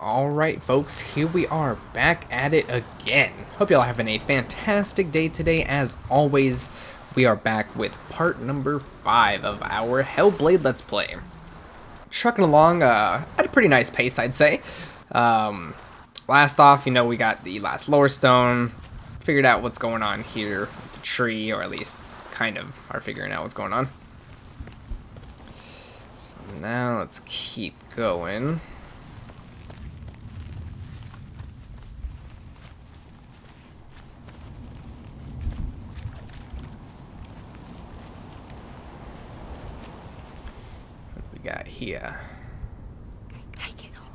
Alright folks, here we are, back at it again. Hope y'all having a fantastic day today. As always, we are back with part number 5 of our HellBlade Let's Play. Trucking along at a pretty nice pace, I'd say. Last off, we got the last lore stone, figured out what's going on here with the tree, or at least kind of are figuring out what's going on. So now let's keep going. Got here. Take it.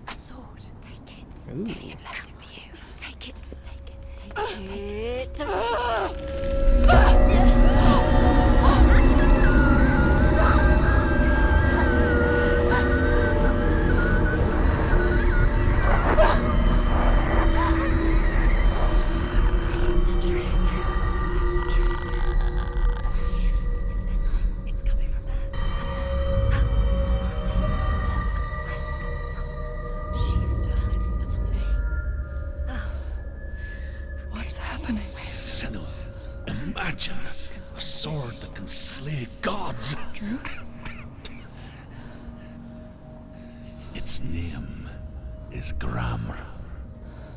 A sword. Take it. Ooh. Daddy left it for you. Take it. Take it. Take it. Don't take it. It's a trick. It's a trick. It's ending. It's coming from there. Where's it coming from? She started something. Oh. What's happening? Senua, imagine a sword that can slay gods. Drew? Its name is Gramr.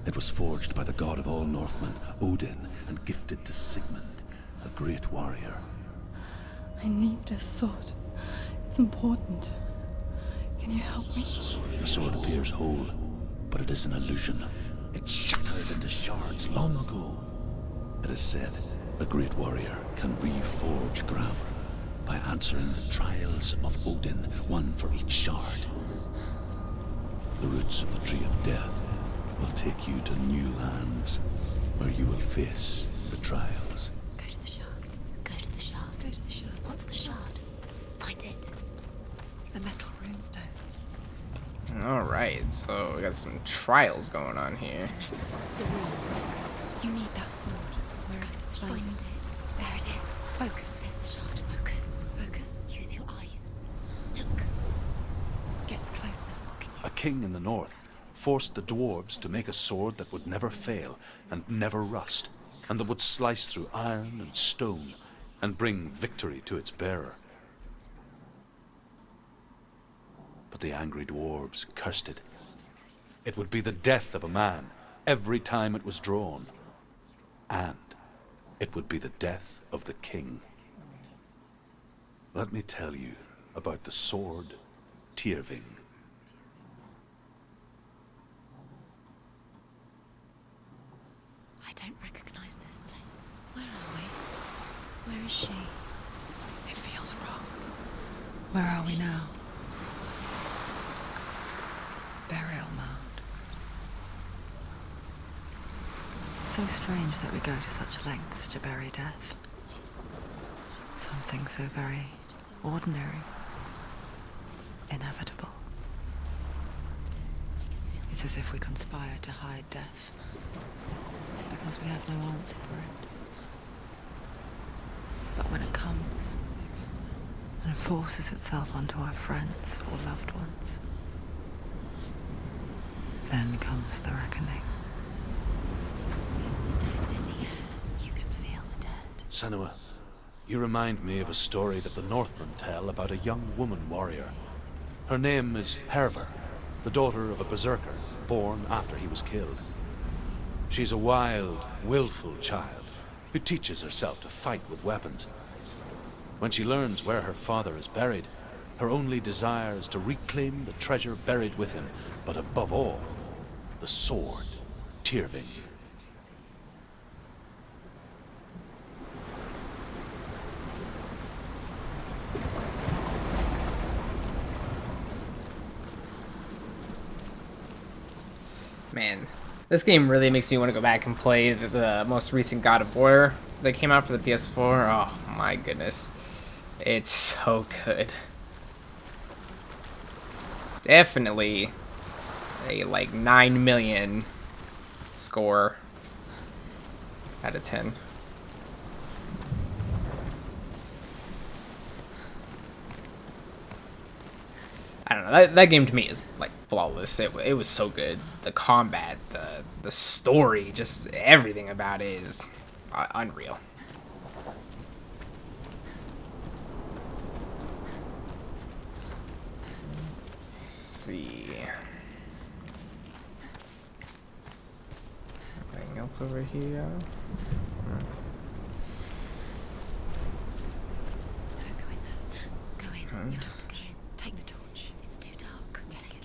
It was forged by the god of all Northmen, Odin, and gifted to Sigmund, a great warrior. I need this sword. It's important. Can you help me? The sword appears whole, but it is an illusion. It shattered into shards long ago. It is said a great warrior can reforge Gramr by answering the trials of Odin, one for each shard. The roots of the Tree of Death will take you to new lands, where you will face the trials. Go to the shard. Go to the shard. Go to the shard. What's the shard? Find it. It's the metal runestones. Alright, so we got some trials going on here. The runes. You need that sword. Where is it? Find it. There it is. Focus. There's the shard. Focus. Focus. Use your eyes. Look. Get closer. What can you A see? king in the north forced the dwarves to make a sword that would never fail and never rust, and that would slice through iron and stone and bring victory to its bearer. But the angry dwarves cursed it. It would be the death of a man every time it was drawn, and it would be the death of the king. Let me tell you about the sword Tyrving. I don't recognize this place. Where are we? Where is she? It feels wrong. Where are we now? Burial mound. So strange that we go to such lengths to bury death. Something so very ordinary, inevitable. It's as if we conspire to hide death, because we have no answer for it. But when it comes, and forces itself onto our friends or loved ones, then comes the reckoning. Dead in the air. You can feel the dead. Senua, you remind me of a story that the Northmen tell about a young woman warrior. Her name is Hervor, the daughter of a berserker, born after he was killed. She's a wild, willful child who teaches herself to fight with weapons. When she learns where her father is buried, her only desire is to reclaim the treasure buried with him, but above all, the sword, Tyrving. Man, this game really makes me want to go back and play the most recent God of War that came out for the PS4. Oh my goodness. It's so good. Definitely a like 9 million score out of 10. I don't know. That game to me is like flawless. It was so good. The combat, the story, just everything about it is unreal. Let's see. Anything else over here? Don't go in there. Go in. You have to go in. Take the torch. It's too dark. Take it.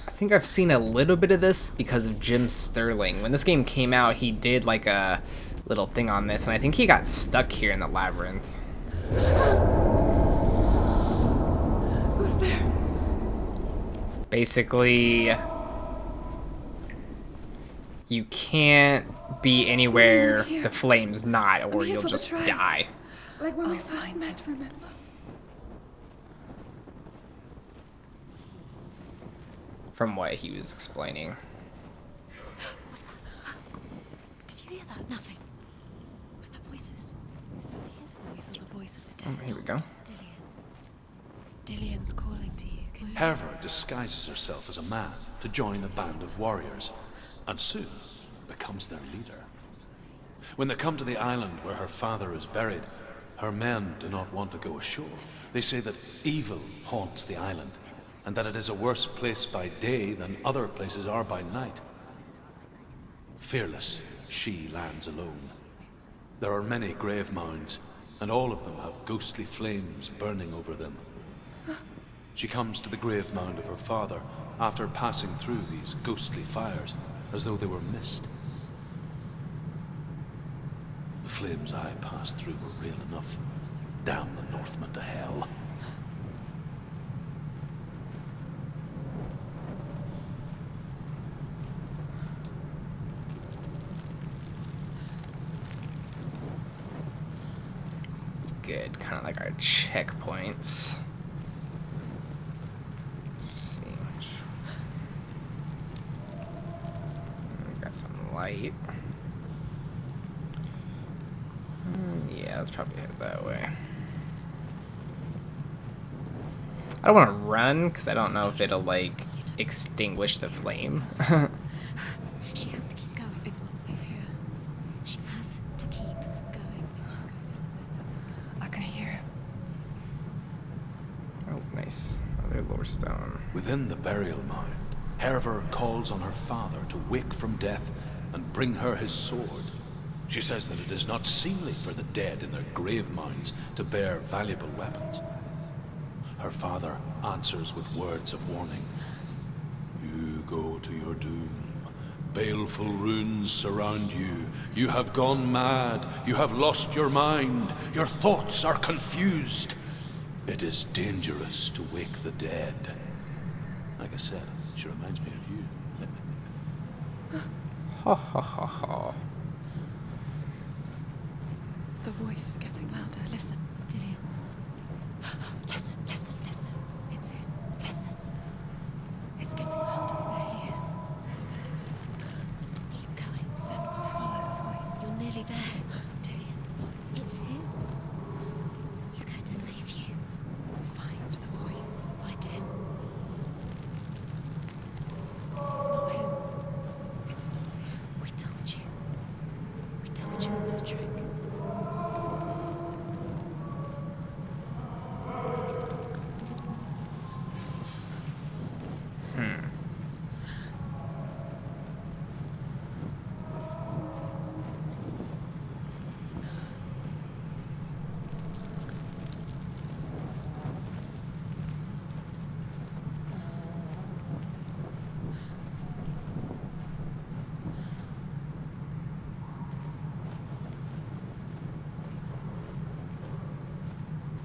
I think I've seen a little bit of this because of Jim Sterling. When this game came out, he did like a little thing on this, and I think he got stuck here in the labyrinth. Who's there? Basically, you can't be anywhere the flame's not, or here you'll for the just threads. die. Like when we first met, remember? From what he was explaining. What's that? Did you hear that? Nothing. Was that voices? Is that his voice or the voice of the dead? Oh, here we go. Dillion's calling to you. Can you Herver disguises herself as a man to join a band of warriors, and soon becomes their leader. When they come to the island where her father is buried, her men do not want to go ashore. They say that evil haunts the island, and that it is a worse place by day than other places are by night. Fearless, she lands alone. There are many grave mounds, and all of them have ghostly flames burning over them. She comes to the grave mound of her father after passing through these ghostly fires, as though they were mist. The flames I passed through were real enough. Damn the Northmen to hell. Good, kind of like our checkpoints. Let's see. We got some light. Yeah, let's probably head that way. I don't want to run because I don't know if it'll like extinguish the flame. She has to keep going. It's not safe here. She has to keep going. I can hear him. Oh, nice. Another lore stone. Within the burial mound, Herver calls on her father to wake from death and bring her his sword. She says that it is not seemly for the dead in their grave mounds to bear valuable weapons. Her father answers with words of warning. You go to your doom. Baleful runes surround you. You have gone mad. You have lost your mind. Your thoughts are confused. It is dangerous to wake the dead. Like I said, she reminds me of you. Ha ha ha ha. The voice is getting louder. Listen, Dillion. Listen, listen, listen. It's him. Listen. It's getting louder. There he is. Keep going. Senua, follow the voice. You're nearly there. Dillion's voice. It's him. He's going to save you. Find the voice. Find him. It's not him. It's not him. We told you. We told you it was a trick.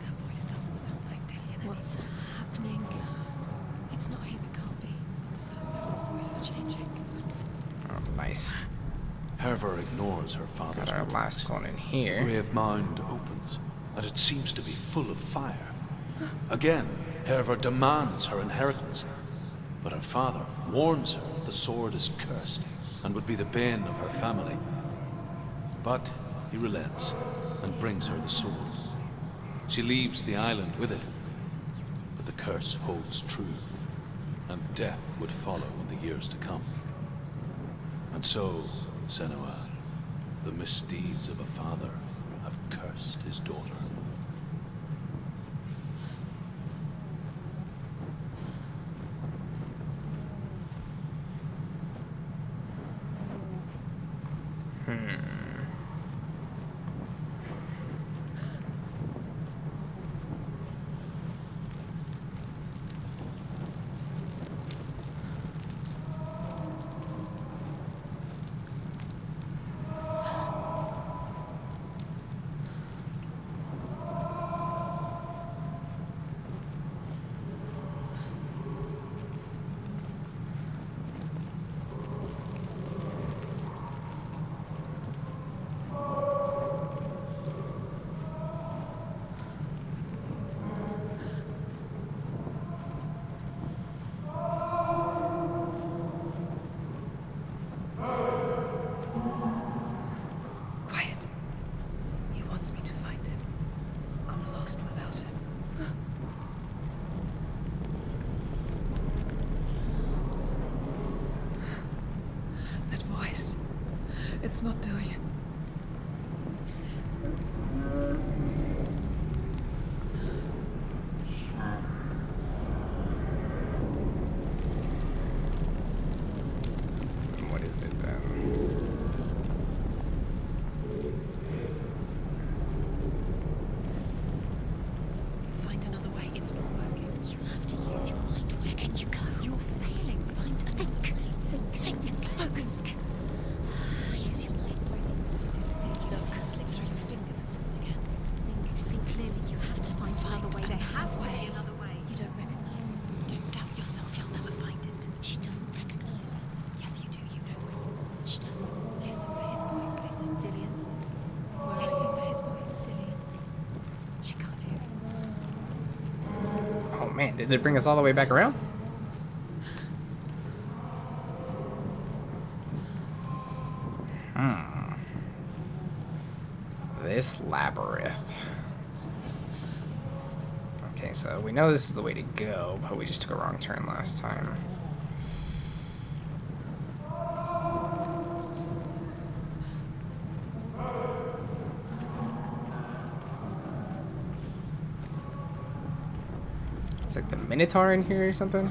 That voice doesn't sound like Dillion. What's happening? It's not him, it can't be. That's the voice is changing. What? Oh, nice. Herver ignores her father's Got our words. last one in The here. grave mound opens, and it seems to be full of fire. Again, Herver demands her inheritance, but her father warns her that the sword is cursed and would be the bane of her family. But he relents and brings her the sword. She leaves the island with it, but the curse holds true. and death would follow in the years to come. And so, Senua, the misdeeds of a father have cursed his daughter. Quiet. He wants me to find him. I'm lost without him. That voice. It's not Dillian. What is it then? Find another way. It's not working. You have to use your mind. Where can you go? You're failing. Find a think. Think. Focus. Use your mind. Disappeared. You know, to slip through your fingers once again. Think clearly. You have to find another way. There has to be another way. You don't recognize it. Don't doubt yourself. You'll never find it. She doesn't recognize it. Yes, you do. You know it. She doesn't. Listen for his voice. Listen. Dillian. Listen for his voice. Dillian. She can't hear it. Oh man, did it bring us all the way back around? This labyrinth. Okay, so we know this is the way to go, but we just took a wrong turn last time. It's like the Minotaur in here or something.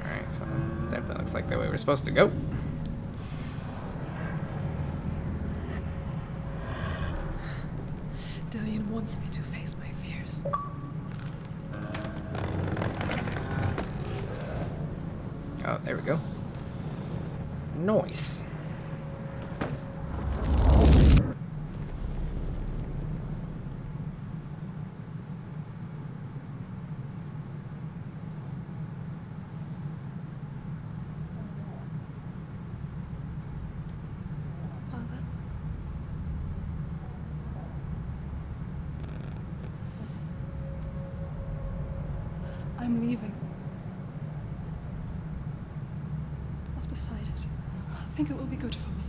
Alright, so definitely looks like the way we're supposed to go. Dillian wants me to face my fears. Oh, there we go. Nice. Father? I'm leaving. I've decided. I think it will be good for me.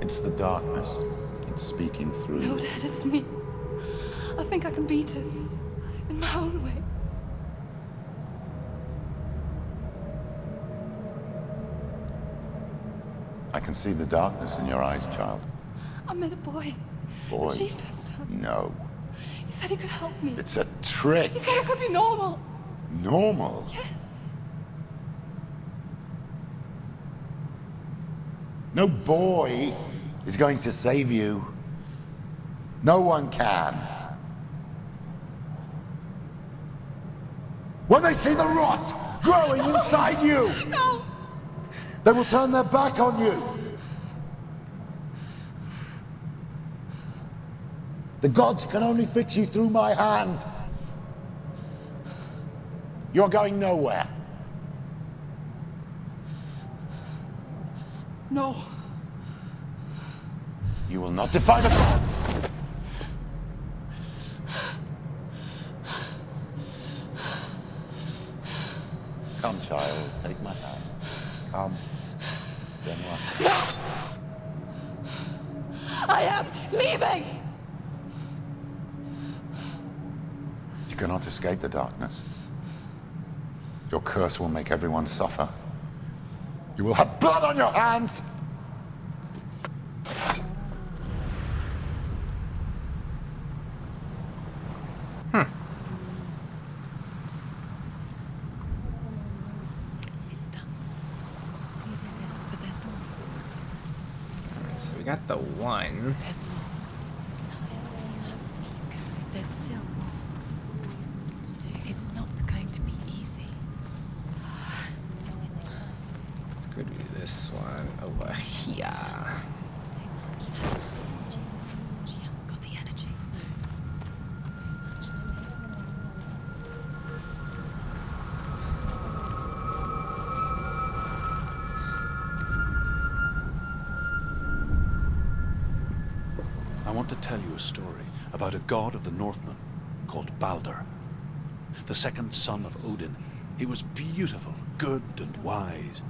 It's the darkness. It's speaking through No, you. Dad, it's me. I think I can beat it. In my own way. I can see the darkness in your eyes, child. I met a boy. Boy. The chieftain's son. No. He said he could help me. It's a trick. He said I could be normal. Normal. Yes. No boy is going to save you. No one can. When they see the rot growing inside you, No! they will turn their back on you. The gods can only fix you through my hand. You're going nowhere. No. You will not defy the gods! Come, child, take my hand. Come. Senua. I am leaving! You cannot escape the darkness. Your curse will make everyone suffer. You will have blood on your hands! It's done. You did it, but there's more. So we got the one. There's more. You have to keep going. There's still more. There's always more to do. It's not going to be easy. Let's go do this one over here. It's too much. She hasn't got the energy. No. Too much to do. I want to tell you a story about a god of the Northmen called Balder. The second son of Odin. He was beautiful, good, and wise.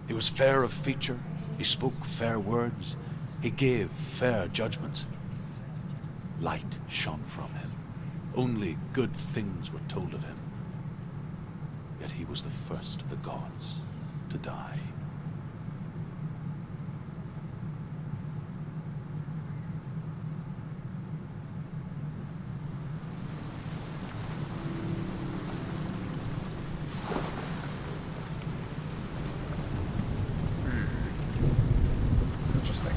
He was fair of feature, he spoke fair words, he gave fair judgments. Light shone from him. Only good things were told of him. Yet he was the first of the gods to die. Interesting.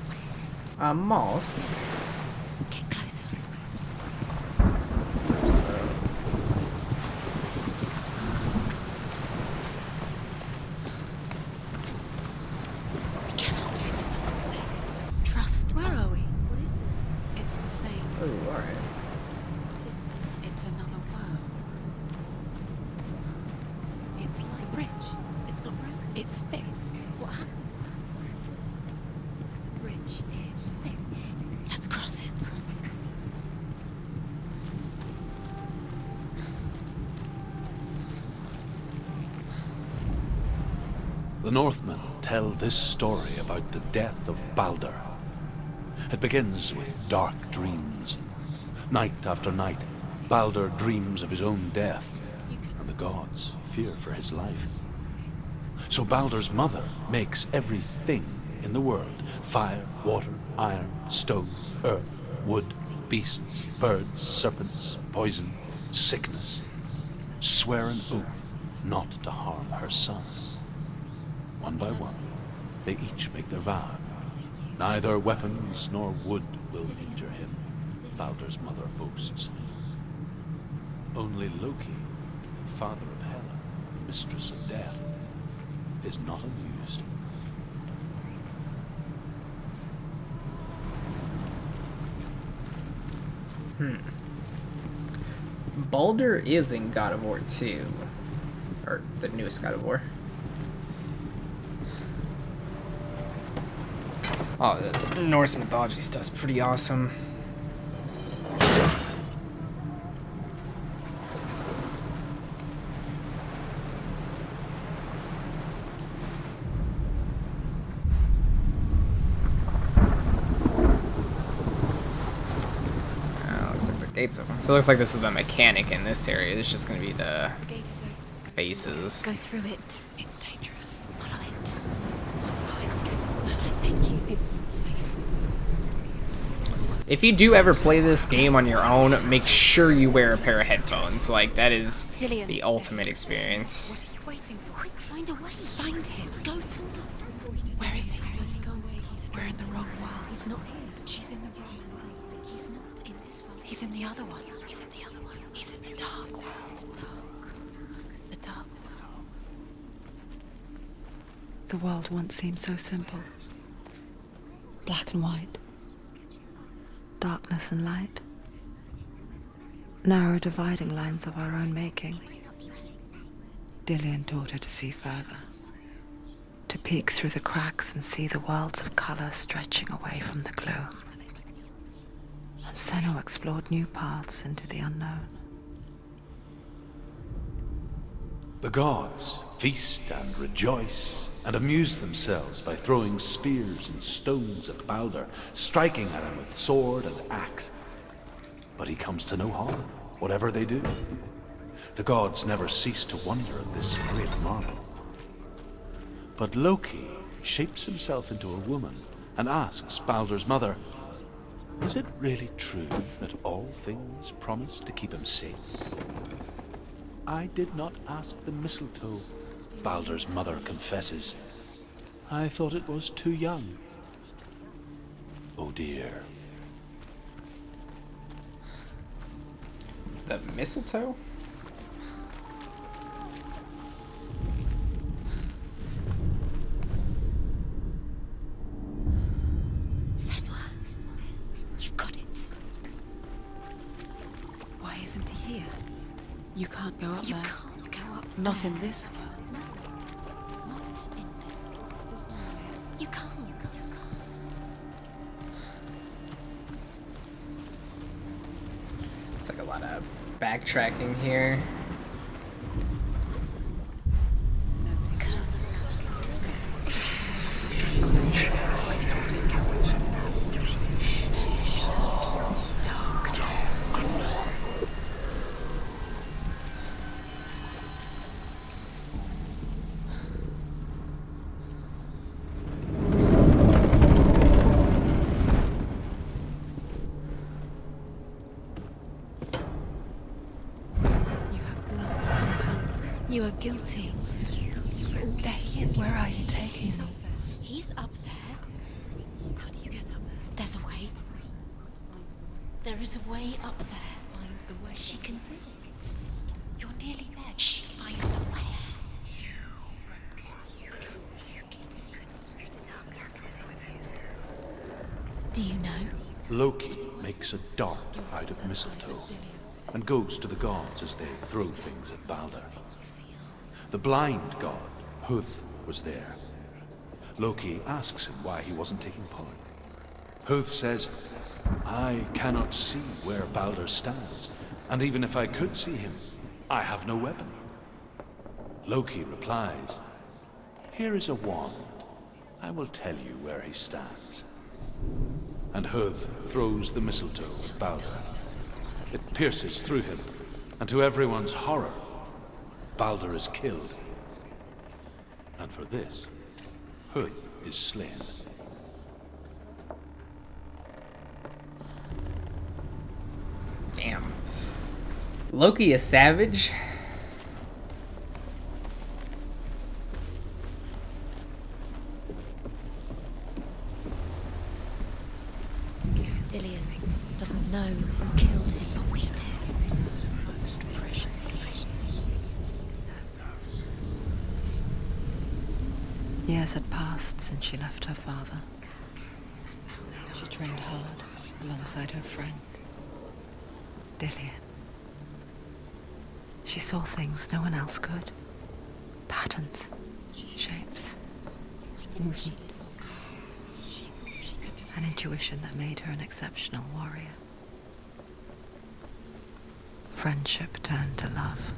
What is it? A moss. Get closer. Be careful. It's not safe. Trust. Where are we? What is this? It's the same. Oh, alright. It's another world. It's like the bridge. It's not broken. It's fixed. What happened? The bridge is fixed. Let's cross it. The Northmen tell this story about the death of Balder. It begins with dark dreams. Night after night, Balder dreams of his own death, and the gods fear for his life. So Balder's mother makes everything in the world: fire, water, iron, stone, earth, wood, beasts, birds, serpents, poison, sickness. Swear an oath not to harm her son. One by one, they each make their vow. Neither weapons nor wood will injure him, Balder's mother boasts. Only Loki, father of Hela, mistress of death, is not amused. Balder is in God of War 2. Or the newest God of War. Oh, the Norse mythology stuff's pretty awesome. Looks like the gate's open. So it looks like this is the mechanic in this area. It's just gonna be the The gate is open. faces. Go through it. It's dangerous. Follow it. What's behind the gate? Where will it take you? It's not safe. If you do ever play this game on your own, make sure you wear a pair of headphones. Like, that is Dillian. the ultimate experience. What are you waiting for? Quick, find a way. Find him. Go through. Where is he? Does he go away? We're in the wrong world. He's not here. She's in the room. He's not in this world. He's in the other one. He's in the other one. He's in the dark world. The dark. The dark world. The world once seemed so simple. Black and white. Darkness and light. Narrow dividing lines of our own making. Dillian taught her to see further. To peek through the cracks and see the worlds of color stretching away from the gloom. And Senua explored new paths into the unknown. The gods feast and rejoice and amuse themselves by throwing spears and stones at Balder, striking at him with sword and axe. But he comes to no harm, whatever they do. The gods never cease to wonder at this great marvel. But Loki shapes himself into a woman and asks Balder's mother, is it really true that all things promise to keep him safe? I did not ask the mistletoe, Balder's mother confesses. I thought it was too young. Oh dear. The mistletoe? Senua, you've got it. Why isn't he here? You can't go up You there. can't go up Not there. in this world. Not in this world. You can't. It's like a lot of backtracking here. You have blood on your hands. You are guilty. There he is. Where are you taking me? He's up there. How do you get up there? There's a way. There is a way up there. Find the way. She can do it. You're nearly there. Just find the way. Do you know? Loki makes a dart out of mistletoe and goes to the gods as they throw things at Balder. The blind god, Huth, was there. Loki asks him why he wasn't taking part. Huth says, I cannot see where Balder stands, and even if I could see him, I have no weapon. Loki replies, here is a wand. I will tell you where he stands. And Huth throws the mistletoe at Balder. It pierces through him, and to everyone's horror, Balder is killed. And for this, Huth is slain. Damn. Loki is savage. Dillian doesn't know who killed him, but we do. Years had passed since she left her father. She trained hard alongside her friend, Dillian. She saw things no one else could. Patterns, shapes, movement. An intuition that made her an exceptional warrior. Friendship turned to love.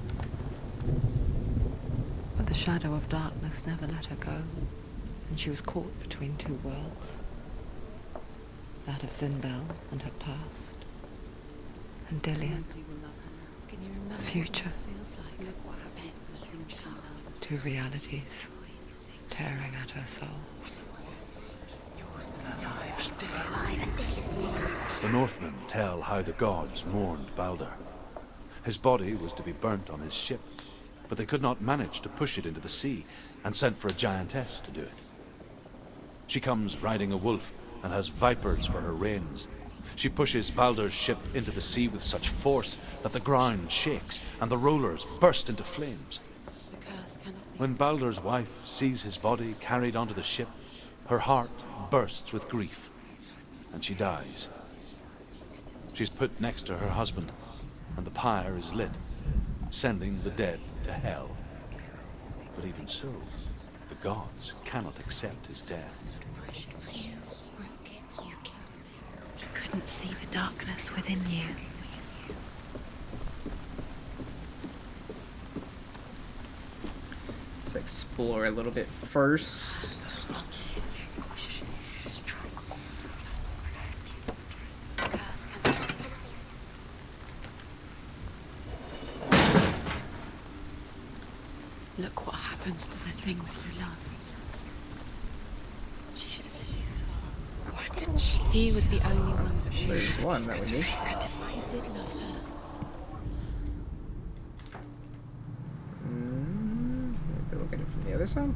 But the shadow of darkness never let her go, and she was caught between two worlds. That of Zinbel and her past, and Dillian, Can you remember her future. what it feels like? Look what happens to the things she loves. Two realities tearing at her soul. The Northmen tell how the gods mourned Balder. His body was to be burnt on his ship, but they could not manage to push it into the sea, and sent for a giantess to do it. She comes riding a wolf and has vipers for her reins. She pushes Baldur's ship into the sea with such force that the ground shakes and the rollers burst into flames. The curse cannot be. When Baldur's wife sees his body carried onto the ship, her heart bursts with grief, and she dies. She's put next to her husband, and the pyre is lit, sending the dead to hell. But even so, the gods cannot accept his death. You broke it. You killed me. You couldn't see the darkness within you. Let's explore a little bit first. Look what happens to the things you love. He was the only one. There's one that we need. I did love her. Have to look at it from the other side.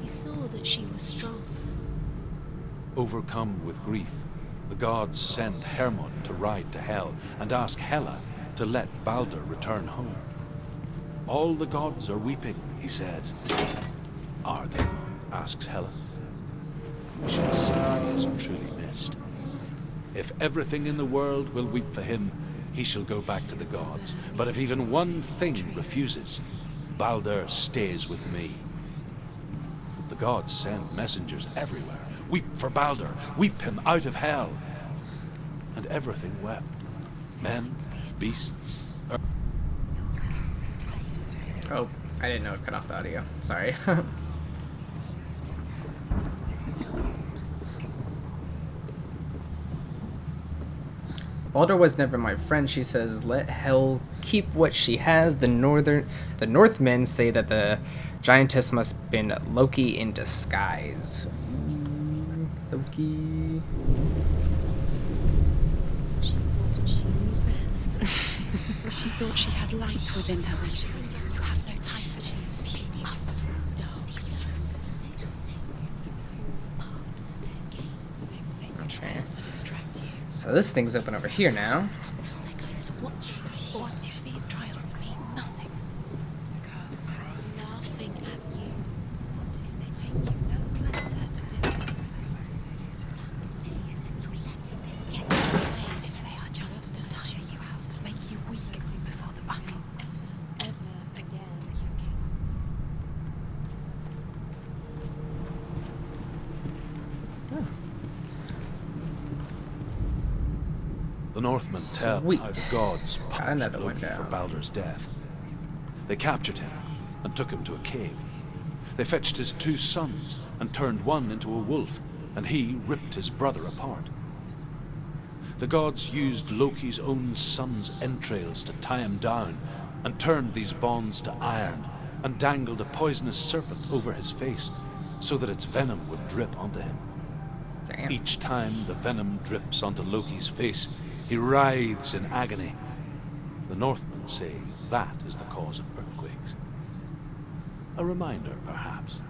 He saw that she was strong. Overcome with grief, the gods send Hermod to ride to Hell and ask Hela to let Baldur return home. All the gods are weeping, he says. Are they? Asks Hela. We shall see he is truly missed. If everything in the world will weep for him, he shall go back to the gods. But if even one thing refuses, Baldur stays with me. The gods send messengers everywhere. Weep for Baldur, weep him out of hell. And everything wept. Men, beasts, earth. Oh, I didn't know it cut off the audio. Sorry. Baldur was never my friend, she says. Let Hel keep what she has. The Northmen say that the giantess must have been Loki in disguise. Loki. She thought she knew best. She thought she had light within her wisdom. You have no time for this. Speak up. Darkness. It's all part of their game. They've set your trials to distract you. So this thing's open over here now. Now they're going to watch you. What if these trials mean nothing? The gods are laughing at you. What if they take you no closer to Dillion? You're letting this get in the way. If they are just to tire you out, to make you weak before the battle. Ever again. The Northmen tell Sweet. how the gods Got punished another Loki one for down. Baldur's death. They captured him and took him to a cave. They fetched his 2 sons and turned one into a wolf, and he ripped his brother apart. The gods used Loki's own son's entrails to tie him down, and turned these bonds to iron, and dangled a poisonous serpent over his face, so that its venom would drip onto him. Damn. Each time the venom drips onto Loki's face, he writhes in agony. The Northmen say that is the cause of earthquakes. A reminder, perhaps,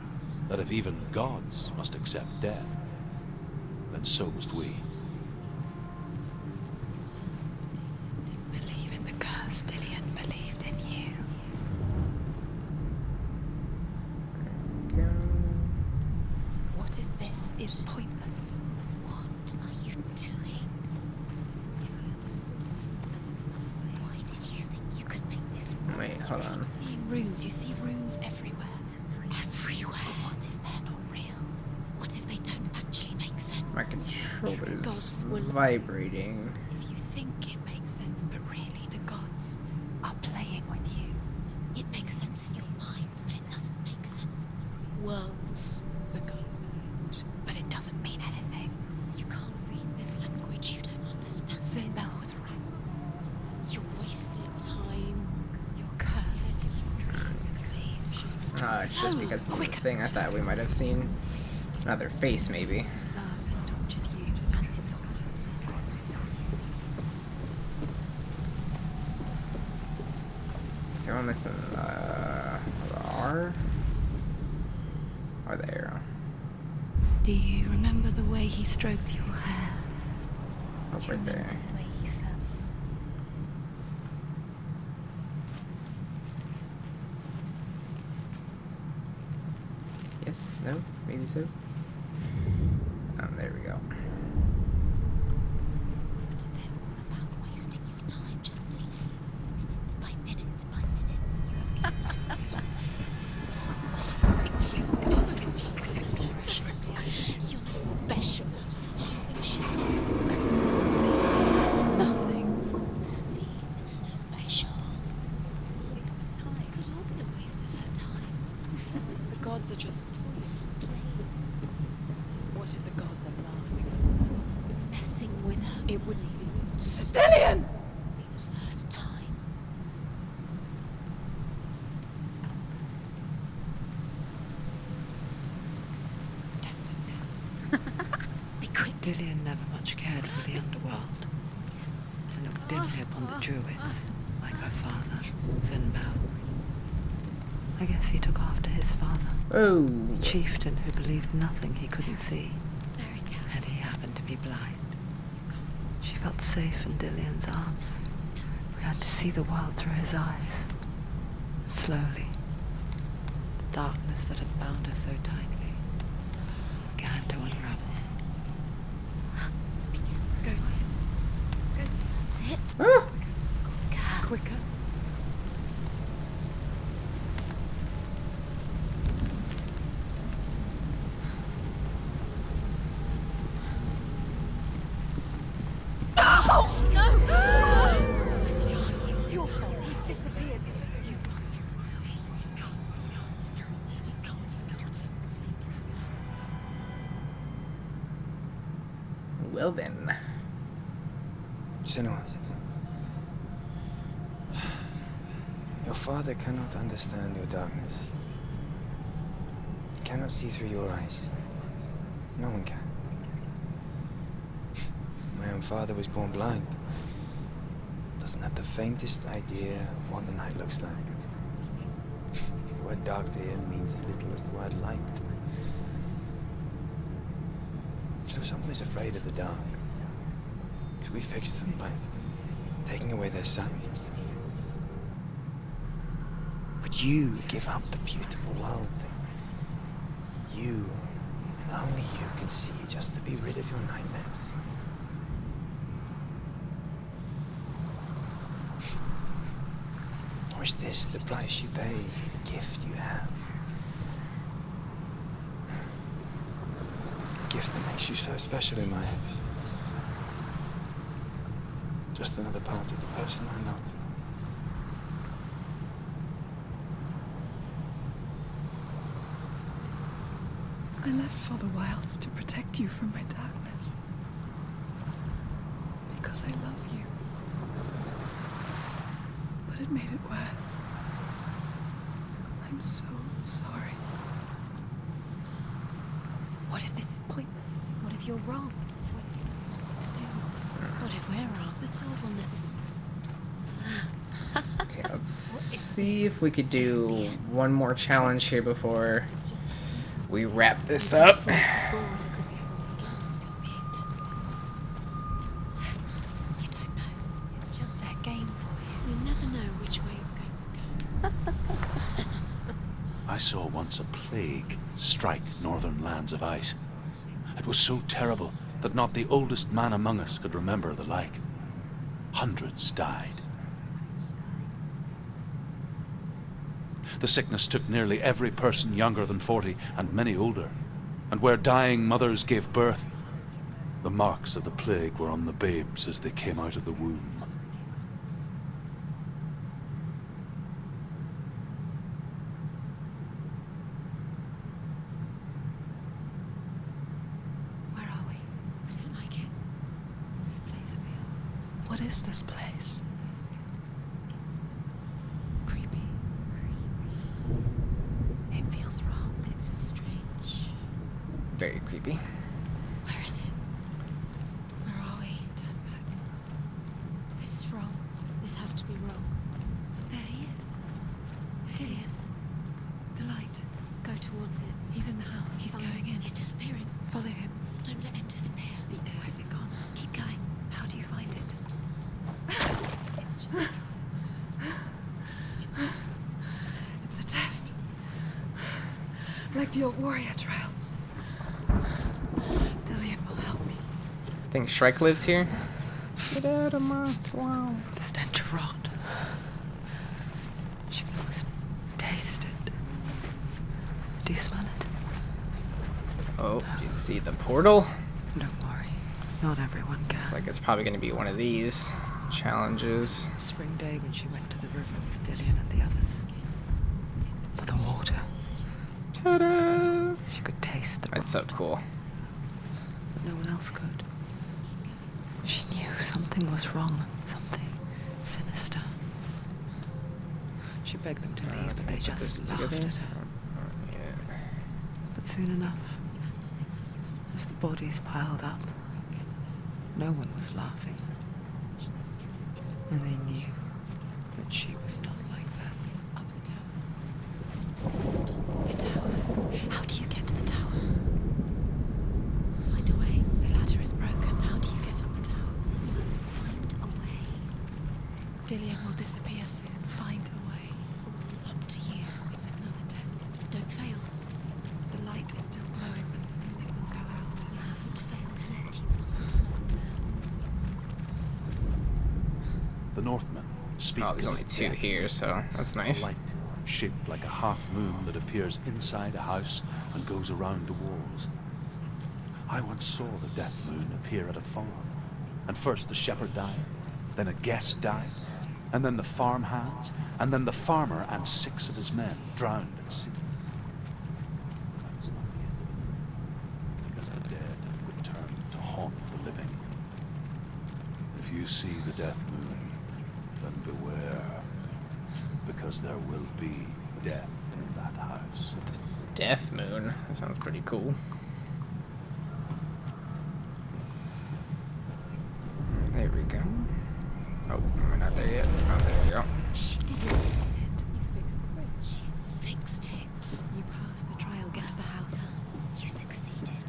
that if even gods must accept death, then so must we. Didn't believe in the curse, Dillion believed in you. What if this is pointless? What are you doing? Why did you think you could make this work? Wait, hold on. Seeing runes, you see runes everywhere. Everywhere? What if they're not real? What if they don't actually make sense? My controller's Gods will- vibrating. If you think it makes sense, but really the gods are playing with you. It makes sense in your mind, but it doesn't make sense in the worlds. The gods know, but it doesn't mean anything. You can't read this language, you don't understand. Sinbel was right. You wasted time. You're cursed. Succeed. It's just because of the thing. I thought we might have seen another face, maybe. His love has tortured you, and it tortures me. Is there one missing the R? Or there? Do you remember the way he stroked your hair? Oh, right there. The way you felt. Yes? No? Maybe so? There we go. To them about wasting your time, just delaying minute by minute by minute. She's you're special. Nothing. Being special. Waste of time. Could all be a waste of her time. The gods are just Playing, What if the gods are laughing? messing with her. It wouldn't be. Be Dillian! the first time. Be quick. Dillian never much cared for the underworld. And looked dimly upon the druids, like her father, Zenbao. I guess he took after his father, Oh! the chieftain who believed nothing he couldn't see, Very careful. and he happened to be blind. She felt safe in Dillian's arms, had to see the world through his eyes. And slowly, the darkness that had bound her so tightly began to unravel. Go to him. That's it. Ah! Quicker. Where's he gone? It's your fault. He's disappeared. You've lost him to the sea. He's gone. You've lost him. He's gone to the mountain. He's drowned. Well then. Senua, your father cannot understand your darkness. He cannot see through your eyes. No one can. My own father was born blind. Doesn't have the faintest idea of what the night looks like. The word dark to him means as little as the word light. So someone is afraid of the dark. So we fix them by taking away their sight. But you give up the beautiful world. You, and only you, can see just to be rid of your nightmares. Or is this the price you pay for the gift you have? A gift that makes you so special in my eyes. Just another part of the person I love. I left for the wilds to protect you from my darkness. Because I love you. But it made it worse. I'm so sorry. What if this is pointless? What if you're wrong? What if this has nothing to do with us? What if we're wrong? The sword will never. Okay, let's see if we could do one more challenge here before we wrap this up. Before you could be fooled again. You're being tested. You don't know. It's just their game for you. We never know which way it's going to go. I saw once a plague strike northern lands of ice. It was so terrible that not the oldest man among us could remember the like. Hundreds died. The sickness took nearly every person younger than 40 and many older. And where dying mothers gave birth, the marks of the plague were on the babes as they came out of the womb. Where are we? I don't like it. This place feels... What is this place? It's creepy. It Very creepy. Where is it? Where are we? Turn back. This is wrong. This has to be wrong. There he is. Hideous. The light. Go towards it. He's in the house. He's Find going in. He's disappearing. Follow him. Don't let him disappear. Where's it gone? Keep going. How do you find it? It's just a It's a test. Like the old warrior trials. Dillian will help me. I think Shrek lives here. Get out of my swamp. The stench of rot. She can almost taste it. Do you smell it? Oh, you see the portal? Don't worry. Not everyone can. Looks like it's probably going to be one of these challenges. Spring day when she went to the river with Dillian and the others. But the water. Ta-da! She could taste the That's so rot, cool. but no one else could. She knew something was wrong. Something sinister. She begged them to leave, but they Put this just laughed together. at her. Yeah. But soon enough, as the bodies piled up, no one was laughing. And they knew that she was not like that. up the tower. The tower. How do you get to the tower? Find a way. The ladder is broken. How do you get up the tower? Someone find a way. Dillian will disappear soon. Find a way. It's all up to you. It's another test. Don't fail. The light is still glowing, but soon it will go out. You haven't failed yet. You mustn't. The Northmen speak. Oh, there's only of 2 death. here, so that's A nice. light shaped like a half moon that appears inside a house and goes around the walls. I once saw the death moon appear at a farm, and first the shepherd died, then a guest died, and then the farm hands, and then the farmer and 6 of his men drowned at sea. That was not the end of it, because the dead return to haunt the living. If you see the death moon, then beware, because there will be death in that house. Death Moon. That sounds pretty cool. There we go. Oh, we're not there yet. Oh, there we go. She did it. She fixed it. You pass the trial. Get to the house. You succeeded.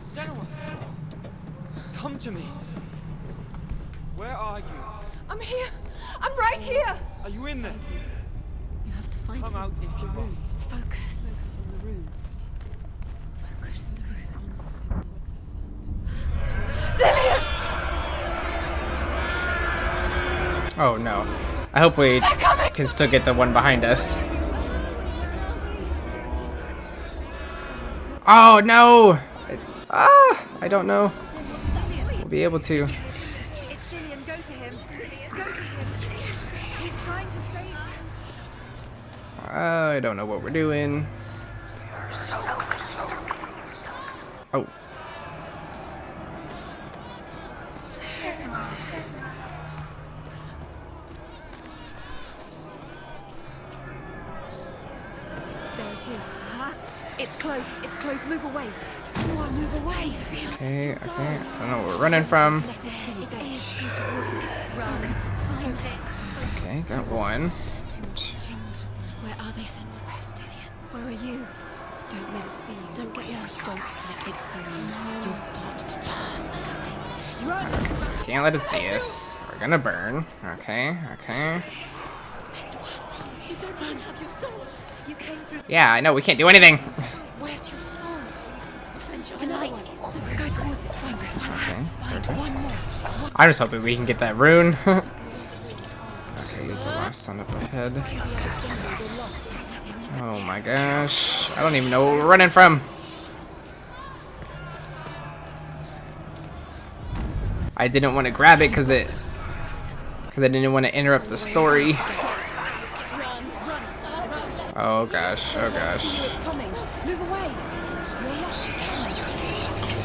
Senua! Come to me! Where are you? I'm here. I'm right here. Are you in there? You have to find Come him. out if you want. Focus. The runes. Focus the runes. Dillian! Oh no. I hope we can still get the one behind us. Oh no! I don't know. We'll be able to. It's Dillian. Go to him. Go to him. He's trying to save you. I don't know what we're doing. Oh. There it is. It's close. It's close. Move away. Someone move away. Okay, okay. I don't know where we're running from. It is. Towards it. Run. Find it. Okay, got one. Where are they, Senua? Where's Dillian? Where are you? Don't let it see you. Don't get lost. Don't let it see you. You'll start to burn. Run. Can't let it see us. We're gonna burn. Okay, okay. You don't run. Have your sword. You came through. Yeah, I know, we can't do anything. Where's your sword? To defend The light. Go towards it. Focus. Find one more. I'm just hoping we can get that rune. Okay, here's the last one up ahead. Oh my gosh. I don't even know what we're running from. I didn't want to grab it because I didn't want to interrupt the story. Oh gosh, oh gosh.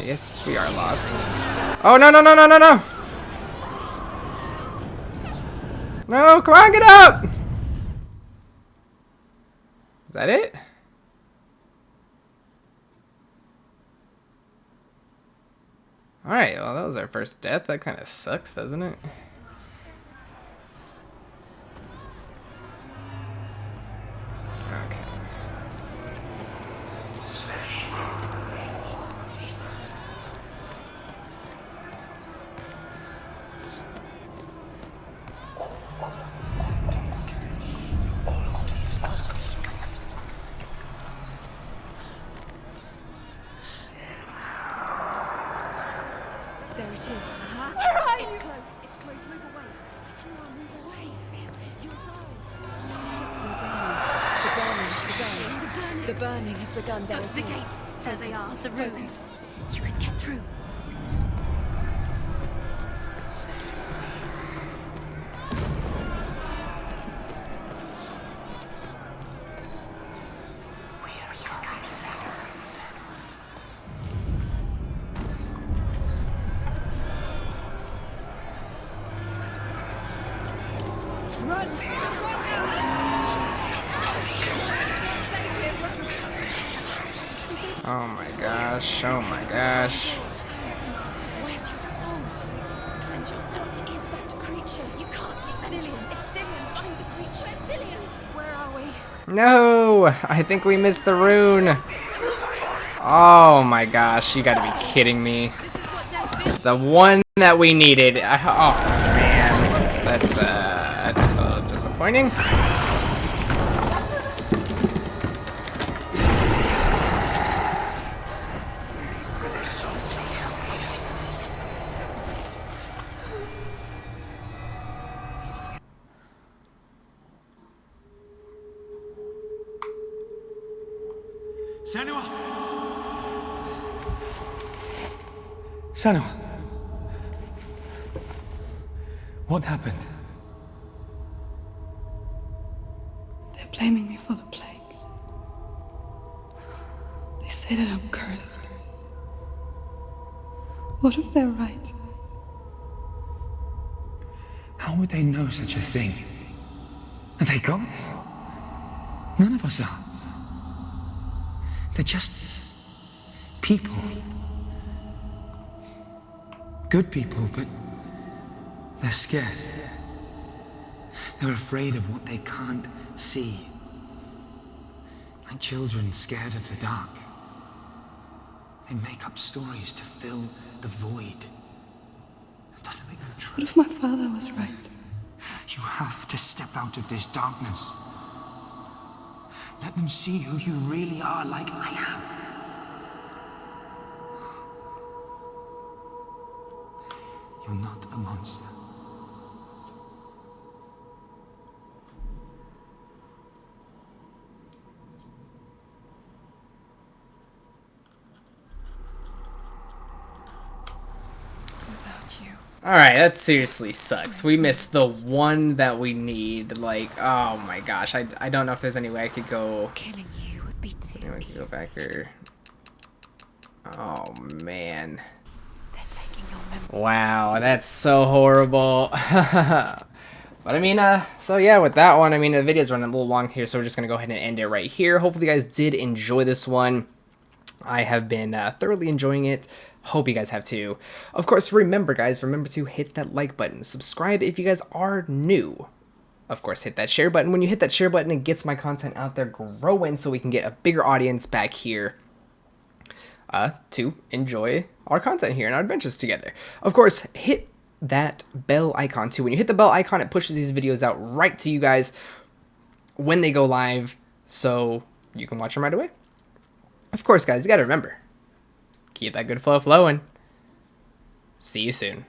Yes, we are lost. Oh no, no, no, no, no, no! No, come on, get up! Is that it? Alright, well that was our first death. That kind of sucks, doesn't it? Okay. There it is. It's close. It's close. Move away. Senua, move away. You'll die. You're dying. The burning has begun. There Go it to the is. gate. There they are. The runes. You can get through. Oh my gosh, oh my gosh. Where's your soul? To defend yourself. What is that creature? You can't defend yourself. It's Dillian. Find the creature. Where's Dillian? Where are we? No! I think we missed the rune. Oh my gosh, you gotta be kidding me. This is what death feels. The one that we needed. Oh man. That's so disappointing. Senua! Senua! What happened? They're blaming me for the plague. They say that I'm cursed. What if they're right? How would they know such a thing? Are they gods? None of us are. They're just people. Good people, but they're scared. They're afraid of what they can't see. Like children scared of the dark. They make up stories to fill the void. That doesn't make them true. What if my father was right? You have to step out of this darkness. Let them see who you really are, like I have. You're not a monster. Without you. Alright, that seriously sucks. We missed the one that we need. Like, oh my gosh. I don't know if there's any way I could go. Killing you would be too Anyway, I could go easy. back here. Oh man. They're taking your memories. Wow, that's so horrible. But I mean, so yeah, with that one, I mean, the video's running a little long here, so we're just gonna go ahead and end it right here. Hopefully you guys did enjoy this one. I have been thoroughly enjoying it. Hope you guys have too. Of course, remember guys, remember to hit that like button. Subscribe if you guys are new. Of course, hit that share button. When you hit that share button, it gets my content out there growing so we can get a bigger audience back here to enjoy our content here and our adventures together. Of course, hit that bell icon too. When you hit the bell icon, it pushes these videos out right to you guys when they go live so you can watch them right away. Of course, guys, you gotta remember, Keep that good flow flowing. See you soon.